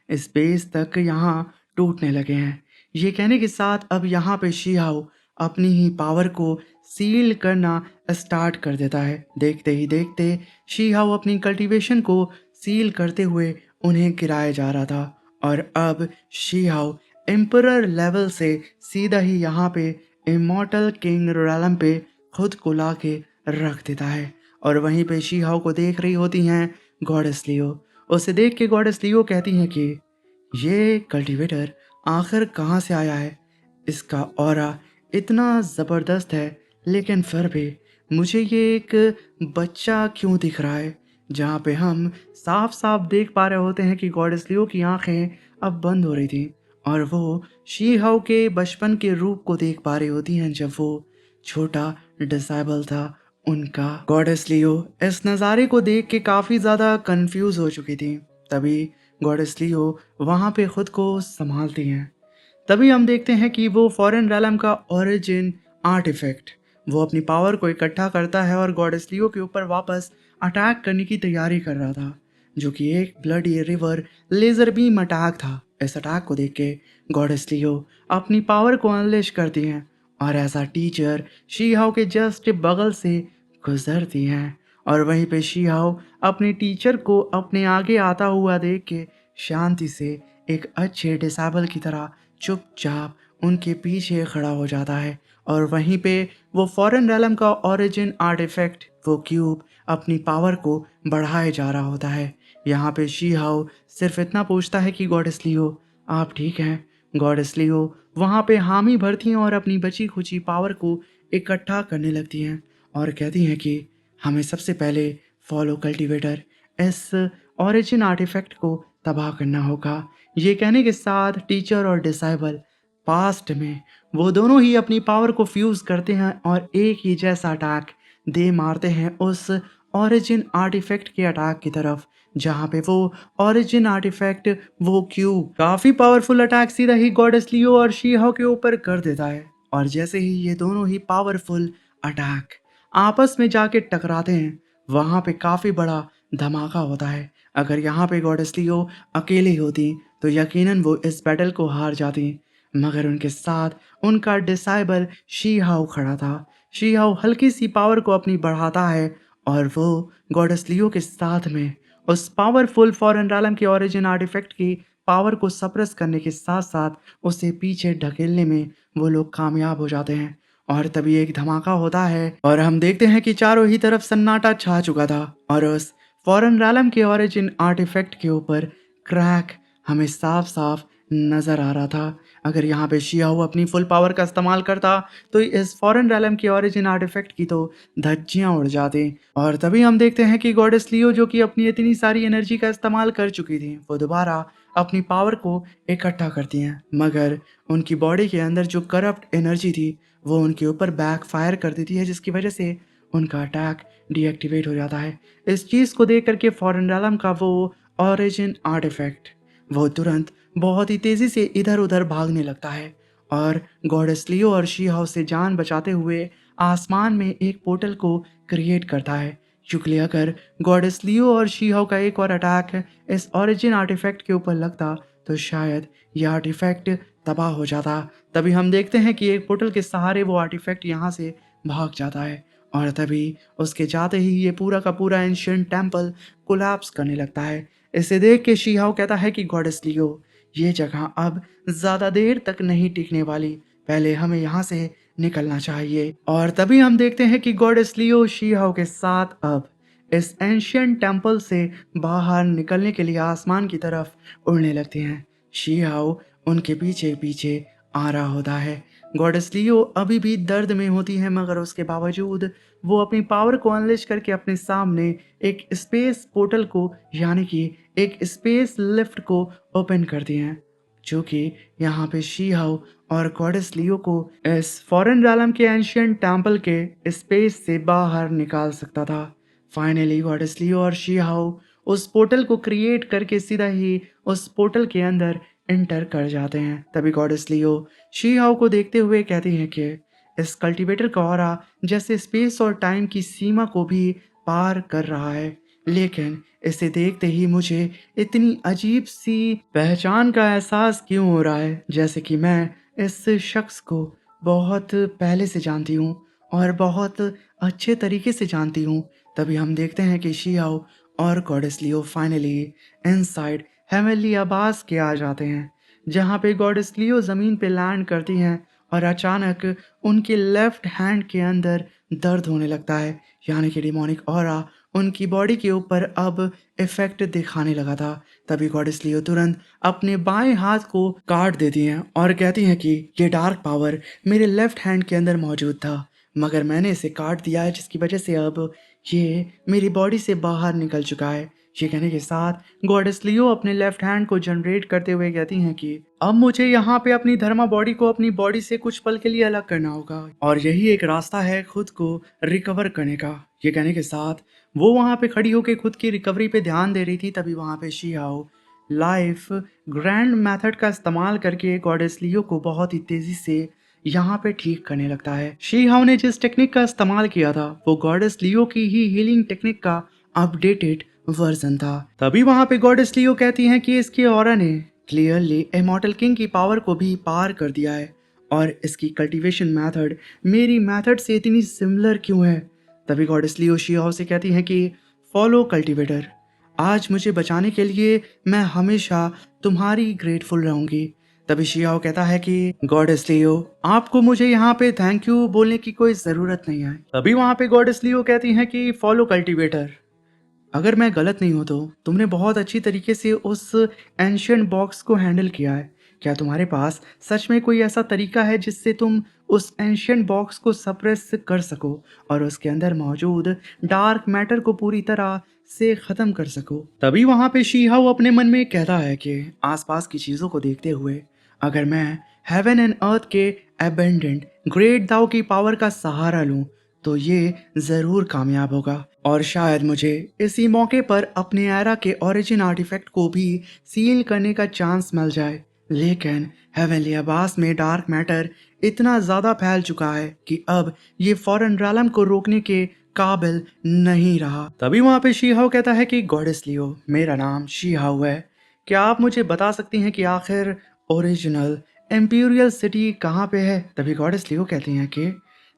स्पेस तक यहाँ टूटने लगे हैं। ये कहने के साथ अब यहाँ पे शी हाउ अपनी ही पावर को सील करना स्टार्ट कर देता है। देखते ही देखते शी हाउ अपनी कल्टीवेशन को सील करते हुए उन्हें गिराया जा रहा था और अब शी हाउ एम्परर लेवल से सीधा ही यहाँ पे इमॉर्टल किंग रैलम पे खुद को ला के रख देता है। और वहीं पे शी हाउ को देख रही होती हैं गॉडेस लियो। उसे देख के गॉडेस लियो कहती हैं कि ये कल्टीवेटर आखिर कहाँ से आया है। इसका ऑरा इतना ज़बरदस्त है, लेकिन फिर भी मुझे ये एक बच्चा क्यों दिख रहा है। जहाँ पे हम साफ साफ देख पा रहे होते हैं कि गॉडेस लियो की आंखें अब बंद हो रही थी और वो शी हाउ के बचपन के रूप को देख पा रही होती हैं जब वो छोटा डिसेबल था उनका। गॉडेस लियो इस नज़ारे को देख के काफ़ी ज़्यादा कंफ्यूज हो चुकी थी। तभी गॉडेस लियो वहाँ पे खुद को संभालती हैं। तभी हम देखते हैं कि वो फॉरेन रैलम का ओरिजिन आर्टिफैक्ट वो अपनी पावर को इकट्ठा करता है और गॉडेस लियो के ऊपर वापस अटैक करने की तैयारी कर रहा था, जो कि एक bloody river laser beam attack था। इस अटैक को देख के गॉडेस लियो अपनी पावर को अनलेश करती हैं और एज अ टीचर शी हाउ के जस्ट बगल से गुजरती हैं। और वहीं पे शी हाउ अपने टीचर को अपने आगे आता हुआ देख के शांति से एक अच्छे डिसेबल की तरह चुपचाप उनके पीछे खड़ा हो जाता है। और वहीं पे वो फॉरेन रैलम का ओरिजिन आर्टिफैक्ट वो क्यूब अपनी पावर को बढ़ाए जा रहा होता है। यहाँ पे शी हाउ सिर्फ इतना पूछता है कि गॉडेस लियो आप ठीक हैं। गॉडेस लियो वहाँ पे हामी भरती हैं और अपनी बची खुची पावर को इकट्ठा करने लगती हैं और कहती हैं कि हमें सबसे पहले फॉलो कल्टीवेटर इस ओरिजिन आर्टिफैक्ट को तबाह करना होगा। ये कहने के साथ टीचर और डिसेबल पास्ट में वो दोनों ही अपनी पावर को फ्यूज करते हैं और एक ही जैसा अटैक दे मारते हैं उस ओरिजिन आर्टिफैक्ट के अटैक की तरफ, जहाँ पे वो ओरिजिन आर्टिफैक्ट वो क्यूब काफी पावरफुल अटैक सीधा ही गॉडेस लियो और शी हाउ के ऊपर कर देता है। और जैसे ही ये दोनों ही पावरफुल अटैक आपस में जाके टकराते हैं, वहाँ पे काफी बड़ा धमाका होता है। अगर यहाँ पे गॉडेस लियो अकेली होती तो यकीनन वो इस बैटल को हार जाती, मगर उनके साथ उनका डिसाइबल शी हाउ खड़ा था। शी हाउ हल्की सी पावर को अपनी बढ़ाता है और वो गॉडेस लियो के साथ में उस पावरफुल फॉरेन रैलम के ओरिजिन आर्टिफैक्ट की पावर को सप्रेस करने के साथ-साथ उसे पीछे ढकेलने में वो लोग कामयाब हो जाते हैं। और तभी एक धमाका होता है और हम देखते हैं कि चारों ही तरफ सन्नाटा छा चुका था और उस फॉरेन रैलम के ओरिजिन आर्टिफैक्ट के ऊपर क्रैक हमें साफ-साफ नज़र आ रहा था। अगर यहाँ पे शियाओ अपनी फुल पावर का इस्तेमाल करता तो इस फॉरेन रैलम के ओरिजिन आर्टिफैक्ट की तो धज्जियाँ उड़ जाती। और तभी हम देखते हैं कि गॉडेस लियो जो कि अपनी इतनी सारी एनर्जी का इस्तेमाल कर चुकी थी, वो दोबारा अपनी पावर को इकट्ठा करती हैं। मगर उनकी बॉडी के अंदर जो करप्ट एनर्जी थी वो उनके ऊपर बैक फायर कर देती है, जिसकी वजह से उनका अटैक डीएक्टिवेट हो जाता है। इस चीज़ को देख करके फॉरेन रैलम का वो ओरिजिन आर्टिफैक्ट वो तुरंत बहुत ही तेज़ी से इधर-उधर भागने लगता है और गॉडेस लियो और शी हाउ से जान बचाते हुए आसमान में एक पोर्टल को क्रिएट करता है। क्योंकि अगर गॉडेस लियो और शी हाउ का एक और अटैक इस ओरिजिन आर्टिफैक्ट के ऊपर लगता तो शायद ये आर्टिफैक्ट तबाह हो जाता। तभी हम देखते हैं कि एक पोर्टल के सहारे वो आर्टिफैक्ट यहाँ से भाग जाता है और तभी उसके जाते ही ये पूरा का पूरा एंशिएंट टेम्पल कोलैप्स करने लगता है। इसे देख के शी हाउ कहता है कि गॉडेस लियो, ये जगह अब ज़्यादा देर तक नहीं टिकने वाली, पहले हमें यहाँ से निकलना चाहिए। और तभी हम देखते हैं कि गॉडेस लियो शी हाउ के साथ अब इस एंशिएंट टेम्पल से बाहर निकलने के लिए आसमान की तरफ उड़ने लगती हैं। शी हाउ उनके पीछे पीछे आ रहा होता है। गॉडेस लियो अभी भी दर्द में होती है, मगर उसके बावजूद वो अपनी पावर को अनलिश करके अपने सामने एक स्पेस पोर्टल को यानी कि एक स्पेस लिफ्ट को ओपन करती हैं, जो कि यहाँ पे शी हाउ और गॉडेस लियो को इस फॉरेन रैलम के एंशिएंट टेम्पल के स्पेस से बाहर निकाल सकता था। फाइनली गॉडेस लियो और शी हाउ उस पोर्टल को क्रिएट करके सीधा ही उस पोर्टल के अंदर एंटर कर जाते हैं। तभी गॉडेस लियो शी हाउ को देखते हुए कहती हैं कि इस कल्टीवेटर का ऑरा जैसे स्पेस और टाइम की सीमा को भी पार कर रहा है, लेकिन इसे देखते ही मुझे इतनी अजीब सी पहचान का एहसास क्यों हो रहा है, जैसे कि मैं इस शख्स को बहुत पहले से जानती हूँ और बहुत अच्छे तरीके से जानती हूँ। तभी हम देखते हैं कि शियाओ और गॉडेस लियो फाइनली इनसाइड हेवनली आबास के आ जाते हैं, जहाँ पे गॉडेस लियो ज़मीन पे लैंड करती हैं और अचानक उनके लेफ्ट हैंड के अंदर दर्द होने लगता है, यानी कि डिमोनिक ऑरा उनकी बॉडी के ऊपर अब इफेक्ट दिखाने लगा था। तभी गॉडेस लियो तुरंत अपने बाएं हाथ को काट देती हैं और कहती हैं कि ये डार्क पावर मेरे लेफ्ट हैंड के अंदर मौजूद था, मगर मैंने इसे काट दिया है, जिसकी वजह से अब ये मेरी बॉडी से बाहर निकल चुका है। ये कहने के साथ गॉडेस लियो अपने लेफ्ट हैंड को जनरेट करते हुए कहती हैं कि अब मुझे यहाँ पे अपनी धर्मा बॉडी को अपनी बॉडी से कुछ पल के लिए अलग करना होगा और यही एक रास्ता है खुद को रिकवर करने का। ये कहने के साथ वो वहाँ पे खड़ी होकर खुद की रिकवरी पे ध्यान दे रही थी। तभी वहाँ पे शियाओ लाइफ ग्रैंड मेथड का इस्तेमाल करके गॉडेस लियो को बहुत ही तेजी से यहाँ पे ठीक करने लगता है। शी हाउ ने जिस टेक्निक का इस्तेमाल किया था वो गॉडेस लियो की ही हीलिंग टेक्निक का अपडेटेड वर्जन था। तभी वहां पे गॉडेस लियो कहती हैं कि इसके ऑरा ने क्लियरली इमॉर्टल किंग की पावर को भी पार कर दिया है और इसकी कल्टीवेशन मेथड मेरी मेथड से इतनी सिमिलर क्यों है। तभी गॉडेस लियो शी हाउ से कहती हैं कि फॉलो कल्टीवेटर, आज मुझे बचाने के लिए मैं हमेशा तुम्हारी ग्रेटफुल रहूंगी। तभी शी हाउ कहता है कि गॉडेस लियो, आपको मुझे यहाँ पे थैंक यू बोलने की कोई ज़रूरत नहीं है। तभी वहाँ पे गॉडेस लियो कहती हैं कि फॉलो कल्टीवेटर, अगर मैं गलत नहीं हूँ तो तुमने बहुत अच्छी तरीके से उस एंशियंट बॉक्स को हैंडल किया है। क्या तुम्हारे पास सच में कोई ऐसा तरीका है जिससे तुम उस एंशियंट बॉक्स को सप्रेस कर सको और उसके अंदर मौजूद डार्क मैटर को पूरी तरह से ख़त्म कर सको। तभी वहाँ पे शीहाउ अपने मन में कहता है कि आसपास की चीज़ों को देखते हुए अगर मैं हेवन एंड अर्थ के एबेंडेंट ग्रेट दाओ की पावर का सहारा लूँ तो ये ज़रूर कामयाब होगा और शायद मुझे इसी मौके पर अपने एरा के ओरिजिन आर्टिफैक्ट को भी सील करने का चांस मिल जाए। लेकिन हेवनली आबास में डार्क मैटर इतना ज़्यादा फैल चुका है कि अब ये फॉरेन रैलम को रोकने के काबिल नहीं रहा। तभी वहाँ पे शीहाउ कहता है कि गॉडेस लियो, मेरा नाम शीहाउ है, क्या आप मुझे बता सकती हैं कि आखिर ओरिजिनल एम्पीरियल सिटी कहाँ पे है। तभी गॉडेस लियो कहती हैं कि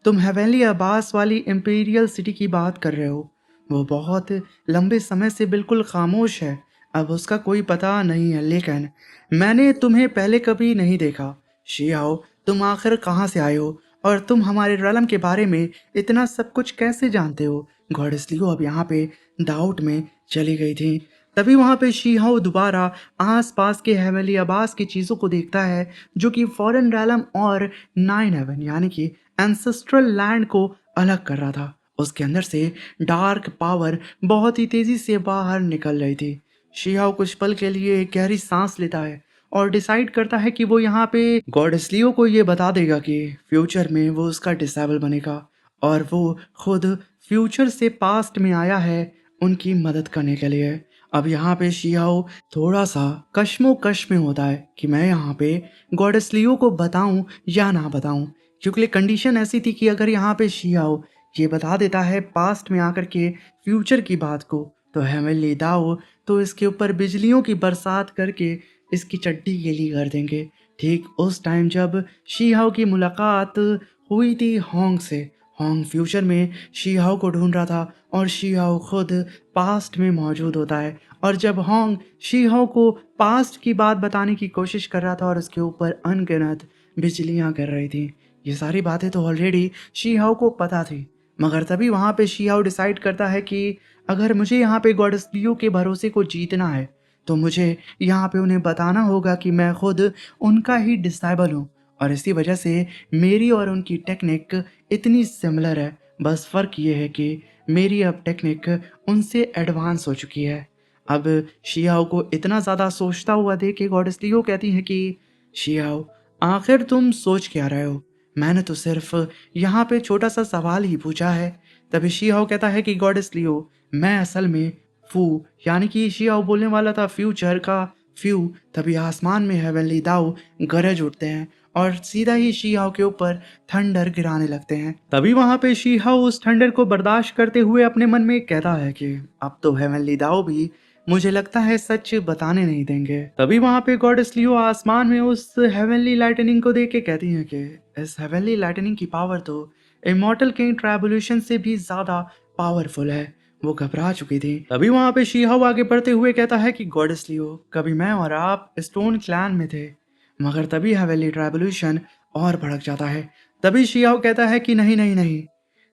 तुम हेवनली आबास वाली इंपीरियल सिटी की बात कर रहे हो, वो बहुत लंबे समय से बिल्कुल खामोश है। अब उसका कोई पता नहीं है, लेकिन मैंने तुम्हें पहले कभी नहीं देखा। शियाओ, तुम आखिर कहाँ से आए हो और तुम हमारे रलम के बारे में इतना सब कुछ कैसे जानते हो? गॉडेस लियो अब यहाँ पे डाउट में चली गई थी। तभी वहाँ पे शीहाओ दोबारा आसपास के हेवनली आबास की चीज़ों को देखता है, जो कि फॉरेन रैलम और नाइन हेवन यानी कि एंसेस्ट्रल लैंड को अलग कर रहा था। उसके अंदर से डार्क पावर बहुत ही तेजी से बाहर निकल रही थी। शिहाओ कुछ पल के लिए एक गहरी सांस लेता है और डिसाइड करता है कि वो यहाँ पे गॉडेस लियो को ये बता देगा कि फ्यूचर में वो उसका डिसेबल बनेगा और वो खुद फ्यूचर से पास्ट में आया है उनकी मदद करने के लिए। अब यहाँ पे शियाओ थोड़ा सा कश्मोकश में होता है कि मैं यहाँ पे गॉडेस लियो को बताऊं या ना बताऊं, क्योंकि कंडीशन ऐसी थी कि अगर यहाँ पे शियाओ ये बता देता है पास्ट में आकर के फ्यूचर की बात को, तो हेमनली दाओ तो इसके ऊपर बिजलियों की बरसात करके इसकी चड्डी गीली कर देंगे। ठीक उस टाइम जब शीहाओ की मुलाकात हुई थी होंग से। होंग फ्यूचर में शीहाओ को ढूंढ रहा था और शीहाओ खुद पास्ट में मौजूद होता है। और जब होंग शीहाओ को पास्ट की बात बताने की कोशिश कर रहा था और उसके ऊपर अनगिनत बिजलियां कर रही थी, ये सारी बातें तो ऑलरेडी शीहाओ को पता थी। मगर तभी वहाँ पे शीहाओ डिसाइड करता है कि अगर मुझे यहाँ पे गॉडेस लियो के भरोसे को जीतना है, तो मुझे यहाँ पे उन्हें बताना होगा कि मैं खुद उनका ही डिसाइबल हूँ और इसी वजह से मेरी और उनकी टेक्निक इतनी सिमिलर है। बस फ़र्क ये है कि मेरी अब टेक्निक उनसे एडवांस हो चुकी है। अब शियाओ को इतना ज़्यादा सोचता हुआ देख के गॉडेस लियो कहती है कि शियाओ, आखिर तुम सोच क्या रहे हो? मैंने तो सिर्फ यहाँ पे छोटा सा सवाल ही पूछा है। तभी शियाओ कहता है कि गॉडेस लियो, मैं असल में फू यानी कि शियाओ बोलने वाला था फ्यूचर का फ्यू। तभी आसमान में हेवनली दाओ गरज उठते हैं और सीधा ही शीहाओ के ऊपर थंडर गिराने लगते हैं। तभी वहां पे शीहाओ उस थंडर को बर्दाश्त करते हुए अपने मन में कहता है कि अब तो हेवनली दाओ भी मुझे लगता है सच बताने नहीं देंगे। तभी वहां पे गॉडेस लियो आसमान में उस हेवनली लाइटनिंग को देख के कहती है कि इस हेवनली लाइटनिंग की पावर तो इमॉर्टल किंग ट्राइबुलेशन से भी ज्यादा पावरफुल है। वो घबरा चुकी थी। तभी वहां पे शीहाओ आगे बढ़ते हुए कहता है कि गॉडेस लियो, कभी मैं और आप स्टोन क्लैन में थे, मगर तभी हवेली ट्राइबुलेशन और भड़क जाता है। तभी शियाओ कहता है कि नहीं नहीं नहीं,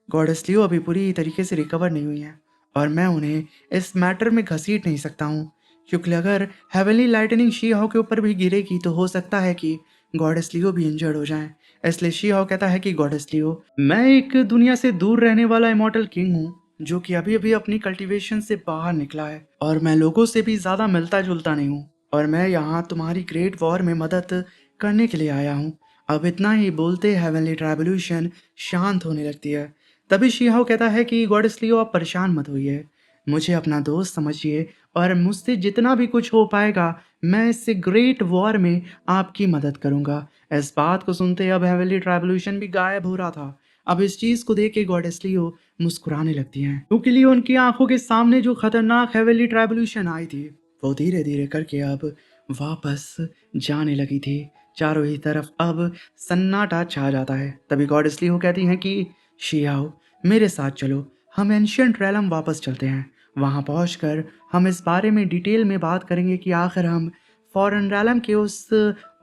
गॉडेस लियो अभी पूरी तरीके से रिकवर नहीं हुई हैं और मैं उन्हें इस मैटर में घसीट नहीं सकता हूँ, क्योंकि अगर हेवनली लाइटनिंग शीहाओ के ऊपर भी गिरेगी तो हो सकता है कि गॉडेस लियो भी इंजर्ड हो जाएं। इसलिए शीहाओ कहता है कि गॉडेस लियो, मैं एक दुनिया से दूर रहने वाला इमॉर्टल किंग हूँ, जो कि अभी अभी अपनी कल्टीवेशन से बाहर निकला है और मैं लोगों से भी ज़्यादा मिलता जुलता नहीं हूँ और मैं यहाँ तुम्हारी ग्रेट वॉर में मदद करने के लिए आया हूँ। अब इतना ही बोलते हेवनली ट्राइबुलेशन शांत होने लगती है। तभी शीहाओ कहता है कि गॉडेस लियो, आप परेशान मत होइए, मुझे अपना दोस्त समझिए और मुझसे जितना भी कुछ हो पाएगा मैं इससे ग्रेट वॉर में आपकी मदद करूंगा। इस बात को सुनते अब हेवनली ट्राइबुलेशन भी गायब हो रहा था। अब इस चीज को देख के गॉडेस लियो मुस्कुराने लगती हैं, क्योंकि लियो उनकी आंखों के सामने जो खतरनाक हेवनली ट्राइबुलेशन आई थी वो धीरे धीरे करके अब वापस जाने लगी थी। चारों ही तरफ अब सन्नाटा छा जाता है। तभी गॉडेस लियो कहती हैं कि शियाओ, मेरे साथ चलो, हम एंशियंट रैलम वापस चलते हैं। वहां पहुंचकर हम इस बारे में डिटेल में बात करेंगे कि आखिर हम फॉरेन रैलम के उस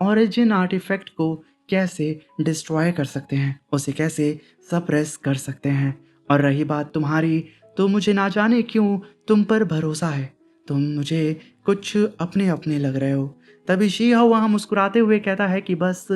ओरिजिन आर्टिफैक्ट को कैसे डिस्ट्रॉय कर सकते हैं, उसे कैसे सप्रेस कर सकते हैं। और रही बात तुम्हारी, तो मुझे ना जाने क्यों तुम पर भरोसा है, तुम मुझे कुछ अपने अपने लग रहे हो। तभी शीहाओ वहाँ मुस्कुराते हुए कहता है कि बस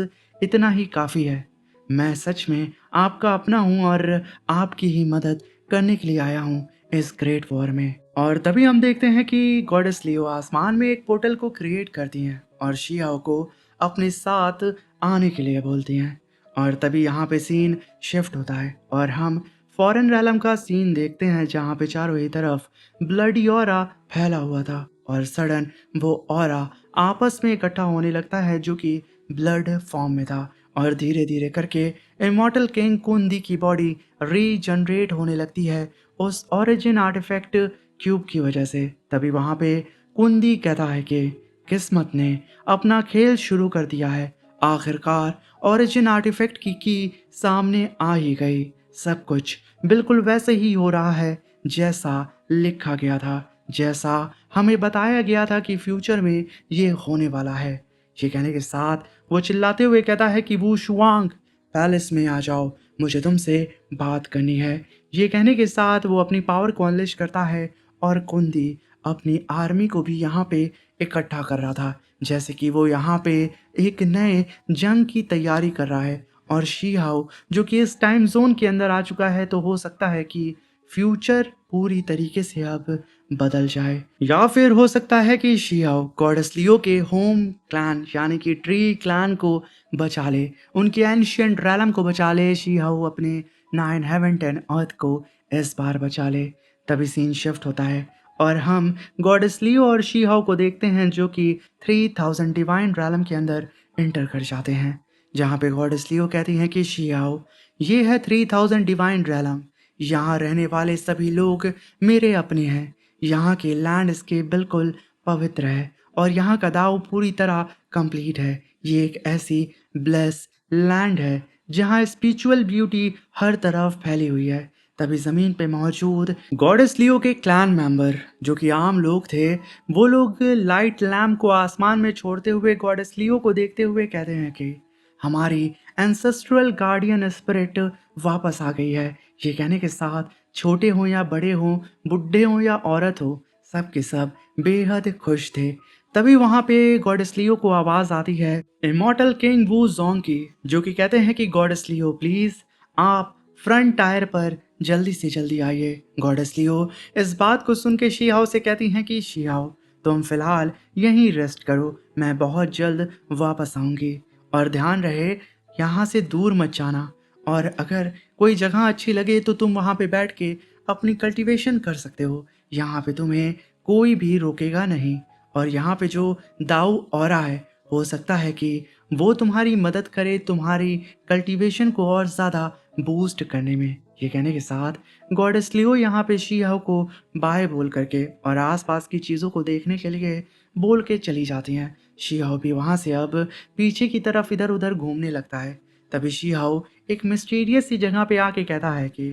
इतना ही काफ़ी है, मैं सच में आपका अपना हूँ और आपकी ही मदद करने के लिए आया हूँ इस ग्रेट वॉर में। और तभी हम देखते हैं कि गॉडेस लियो आसमान में एक पोर्टल को क्रिएट करती हैं और शीहाओ को अपने साथ आने के लिए बोलती हैं। और तभी यहाँ पे सीन शिफ्ट होता है और हम फॉरेन रैलम का सीन देखते हैं, जहाँ पे चारों ही तरफ ब्लडी ऑरा फैला हुआ था और सडन वो ऑरा आपस में इकट्ठा होने लगता है, जो कि ब्लड फॉर्म में था और धीरे धीरे करके इमॉर्टल किंग कुंदी की बॉडी रीजनरेट होने लगती है उस ओरिजिन आर्टिफैक्ट क्यूब की वजह से। तभी वहाँ पे कुंदी कहता है कि किस्मत ने अपना खेल शुरू कर दिया है, आखिरकार ओरिजिन आर्टिफैक्ट की सामने आ ही गई। सब कुछ बिल्कुल वैसे ही हो रहा है जैसा लिखा गया था, जैसा हमें बताया गया था कि फ्यूचर में ये होने वाला है। ये कहने के साथ वो चिल्लाते हुए कहता है कि वो शुआंग, पैलेस में आ जाओ, मुझे तुमसे बात करनी है। ये कहने के साथ वो अपनी पावर को अनलिश करता है और कुंदी अपनी आर्मी को भी यहाँ पे इकट्ठा कर रहा था, जैसे कि वो यहाँ पे एक नए जंग की तैयारी कर रहा है। और शी हाउ जो कि इस टाइम जोन के अंदर आ चुका है, तो हो सकता है कि फ्यूचर पूरी तरीके से अब बदल जाए, या फिर हो सकता है कि शी हाउ गॉडेस लियो के होम क्लैन यानी कि ट्री क्लैन को बचा ले, उनके एंशियंट रैलम को बचा ले। शी हाउ अपने 9 हेवन 10 अर्थ को इस बार बचा ले। तभी सीन शिफ्ट होता है और हम गॉडेस लियो और शी हाउ को देखते हैं, जो कि 3000 डिवाइन रैलम के अंदर इंटर कर जाते हैं, जहाँ पे गॉडेस लियो कहती हैं कि शी हाउ, ये है 3000 डिवाइन रैलम, यहाँ रहने वाले सभी लोग मेरे अपने हैं। यहाँ के लैंडस्केप बिल्कुल पवित्र है और यहाँ का दाव पूरी तरह कंप्लीट है। ये एक ऐसी ब्लेस लैंड है जहाँ स्पिरिचुअल ब्यूटी हर तरफ फैली हुई है। तभी ज़मीन पे मौजूद गॉडेस लियो के क्लैन मेंबर, जो कि आम लोग थे, वो लोग लाइट लैम्प को आसमान में छोड़ते हुए गॉडेस लियो को देखते हुए कहते हैं कि हमारी एंसेस्ट्रल गार्डियन स्पिरिट वापस आ गई है। ये कहने के साथ छोटे हों या बड़े हों, बुढ़े हों या औरत हो, सब के सब बेहद खुश थे। तभी वहाँ पे गॉडेस लियो को आवाज़ आती है इमॉर्टल किंग वू जोंग की, जो कि कहते हैं कि गॉडेस लियो प्लीज़ आप फ्रंट टायर पर जल्दी से जल्दी आइए। गॉडेस लियो इस बात को सुन के शिहाओ से कहती हैं कि शिहाओ, तुम फिलहाल यहीं रेस्ट करो, मैं बहुत जल्द वापस आऊँगी। और ध्यान रहे यहाँ से दूर मत जाना, और अगर कोई जगह अच्छी लगे तो तुम वहाँ पे बैठ के अपनी कल्टीवेशन कर सकते हो। यहाँ पे तुम्हें कोई भी रोकेगा नहीं। और यहाँ पे जो दाऊ औरा है, हो सकता है कि वो तुम्हारी मदद करे तुम्हारी कल्टीवेशन को और ज़्यादा बूस्ट करने में। ये कहने के साथ गॉडेस लियो यहाँ पे शीहाओ को बाय बोल करके और आसपास की चीज़ों को देखने के लिए बोल के चली जाती हैं। शीहाओ भी वहाँ से अब पीछे की तरफ इधर उधर घूमने लगता है। तभी शीहाओ एक मिस्टीरियस सी जगह पे आके कहता है कि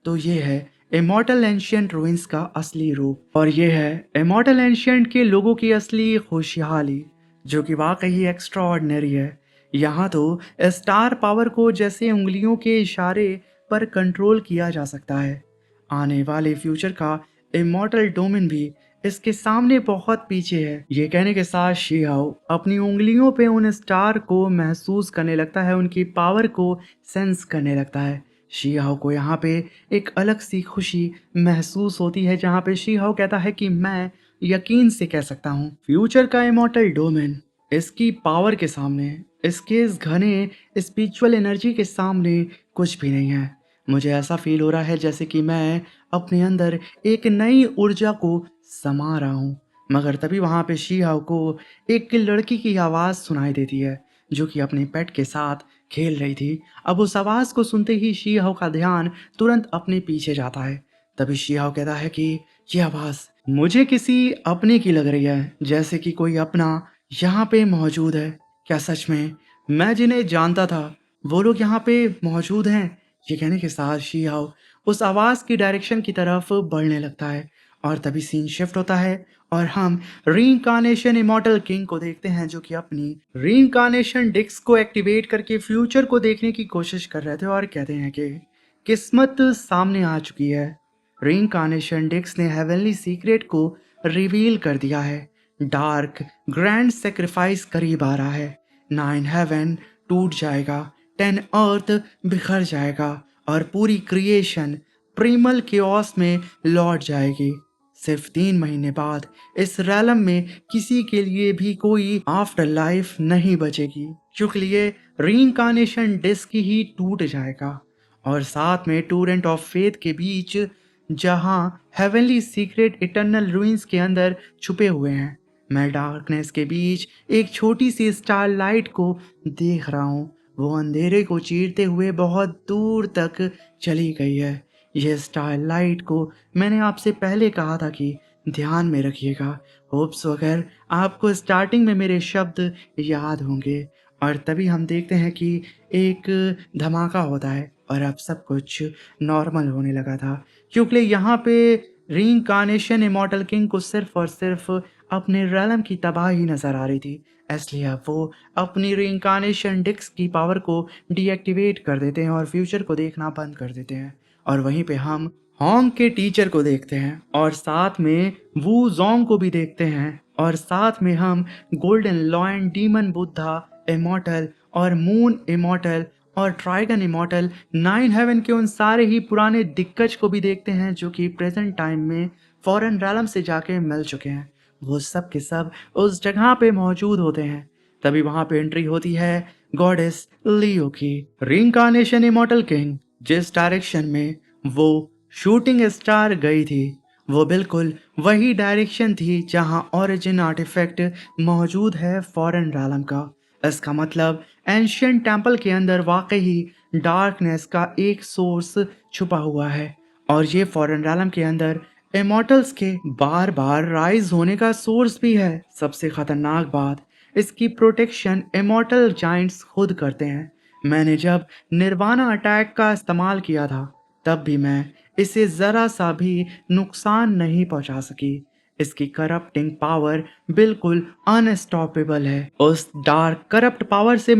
तो ये है इमॉर्टल एंशियंट रूइंस का असली रूप, और ये है इमॉर्टल एंशियंट के लोगों की असली खुशहाली, जो कि वाकई एक्स्ट्रा ऑर्डिनरी है। यहाँ तो स्टार पावर को जैसे उंगलियों के इशारे पर कंट्रोल किया जा सकता है। आने वाले फ्यूचर का इमॉर्टल डोमेन भी इसके सामने बहुत पीछे है। ये कहने के साथ शिहाओ अपनी उंगलियों पे उन स्टार को महसूस करने लगता है, उनकी पावर को सेंस करने लगता है। शिहाओ को यहाँ पे एक अलग सी खुशी महसूस होती है, जहाँ पे शिहाओ कहता है कि मैं यकीन से कह सकता हूँ फ्यूचर का इमॉर्टल डोमेन इसकी पावर के सामने, इसके इस घने स्पिरिचुअल एनर्जी के सामने कुछ भी नहीं है। मुझे ऐसा फील हो रहा है जैसे कि मैं अपने अंदर एक नई ऊर्जा को समा रहा हूँ। मगर तभी वहाँ पे शीहाओ को एक लड़की की आवाज़ सुनाई देती है, जो कि अपने पेट के साथ खेल रही थी। अब उस आवाज़ को सुनते ही शीहाओ का ध्यान तुरंत अपने पीछे जाता है। तभी शीहाओ कहता है कि ये आवाज़ मुझे किसी अपने की लग रही है, जैसे कि कोई अपना यहाँ पे मौजूद है। क्या सच में मैं जिन्हें जानता था वो लोग यहाँ पे मौजूद हैं? ये कहने के साथ शिहाओ उस आवाज़ की डायरेक्शन की तरफ बढ़ने लगता है। और तभी सीन शिफ्ट होता है और हम रीइंकार्नेशन इमॉर्टल किंग को देखते हैं, जो कि अपनी रीइंकार्नेशन डिस्क को एक्टिवेट करके फ्यूचर को देखने की कोशिश कर रहे थे और कहते हैं कि किस्मत सामने आ चुकी है। रीइंकार्नेशन डिस्क ने हेवनली सीक्रेट को रिवील कर दिया है। डार्क ग्रैंड सेक्रीफाइस करीब आ रहा है। 9 हेवन टूट जाएगा, 10 अर्थ बिखर जाएगा और पूरी क्रिएशन प्रीमल केओस में लौट जाएगी। सिर्फ 3 महीने बाद इस रैलम में किसी के लिए भी कोई आफ्टर लाइफ नहीं बचेगी, क्योंकि ये रीइंकार्नेशन डिस्क ही टूट जाएगा। और साथ में टूरेंट ऑफ फेथ के बीच, जहां हेवनली सीक्रेट इटर्नल रूइंस के अंदर छुपे हुए हैं, मैं डार्कनेस के बीच एक छोटी सी स्टार लाइट को देख रहा हूँ। वो अंधेरे को चीरते हुए बहुत दूर तक चली गई है। यह स्टार लाइट को मैंने आपसे पहले कहा था कि ध्यान में रखिएगा। होप्स अगर आपको स्टार्टिंग में मेरे शब्द याद होंगे। और तभी हम देखते हैं कि एक धमाका होता है और अब सब कुछ नॉर्मल होने लगा था, क्योंकि यहाँ पे रीइंकार्नेशन इमॉर्टल किंग को सिर्फ और सिर्फ अपने रेलम की तबाही नजर आ रही थी। इसलिए अब वो अपनी रीइंकार्नेशन डिस्क की पावर को डीएक्टिवेट कर देते हैं और फ्यूचर को देखना बंद कर देते हैं। और वहीं पे हम होंग के टीचर को देखते हैं और साथ में वू जोंग को भी देखते हैं और साथ में हम golden lion demon Buddha immortal और मून इमॉर्टल और ट्राइगन इमॉर्टल नाइन हेवन के उन सारे ही पुराने दिग्गज को भी देखते हैं जो कि प्रेजेंट टाइम में फॉरेन रैलम से जाके मिल चुके हैं। वो सब के सब उस जगह पे मौजूद होते हैं। तभी वहां पे एंट्री होती है गॉडेस लियो की। रिइंकार्नेशन इमॉर्टल किंग जिस डायरेक्शन में वो शूटिंग स्टार गई थी, वो बिल्कुल वही डायरेक्शन थी जहां ओरिजिन आर्टिफैक्ट मौजूद है फॉरेन रैलम का। इसका मतलब एंशियंट टेम्पल के अंदर वाकई ही डार्कनेस का एक सोर्स छुपा हुआ है और ये फॉरेन रैलम के अंदर इमॉर्टल्स के बार बार राइज होने का सोर्स भी है। सबसे खतरनाक बात, इसकी प्रोटेक्शन इमॉर्टल जाइंट्स खुद करते हैं। मैंने जब निर्वाणा अटैक का इस्तेमाल किया था तब भी मैं इसे जरा सा भी नुकसान नहीं पहुंचा सकी। इसकी करप्टिंग पावर बिल्कुल अनस्टॉपेबल है। उस डार्क करप्ट पावर से